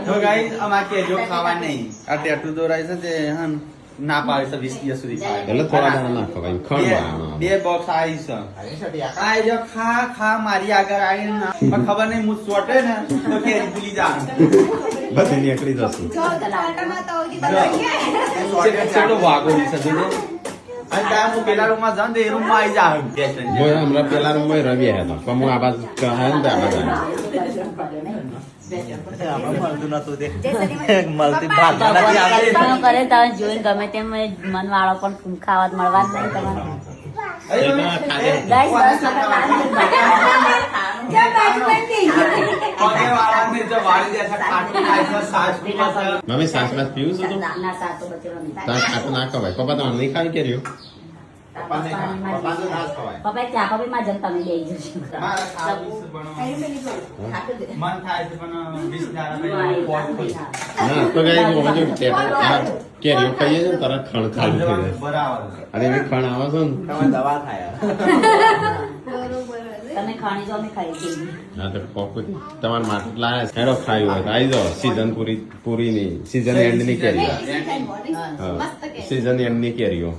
તો ગાઈસ અમાર કેજો ખાવા નહીં આ ટેટુ દોરાય છે તે હન ના પાડે છે 20 દિવસ સુધી ખાય એટલે થોડા દાણા ના ખવાય ખણ બે બોક્સ આવી છે આ જો ખા મારી આગળ આવીને પણ ખબર નહીં હું સોટે ને તો કે ભૂલી જા બધી નીકળી જશે ચલો વાગો ની છે જોને અને તા હું પેલા રૂમ માં જાઉં તો એ રૂમ માં આવી જાઉં મોય હમણાં પેલા રૂમ માં રવિ હતા પણ હું આ બાજુ કહે ને આ બાજુ કરે તમે જોઈને ગમે તેમ મન વાળો પણ ખાવા મળવા જ નહીં તમારે મમ્મી સાસ બાસ પીવું છું તું ખાતું ના ખવાય પપ્પા તો નહીં ખાવી કે રહ્યું પપ્પા ચા પપ્પી માં જમ તમે લઈ જશો મન થાય છે પણ 20 દાડા ના તો ગઈ હું હજુ કે રહ્યું ખાઈએ છે તરત ખણ ખાલી થઈ જાય બરાબર અને એવી ખણ આવે છે ને દવા થાય તમે ખાણી જો અમે ખાઈ જઈએ હા તો પોપટ તમારા માટે લાયા છે હેડો ખાયું હોય તો આવી જાઓ સીઝન પૂરી ની સીઝન એન્ડ ની કેરી હા સીઝન એન્ડ ની કેરીઓ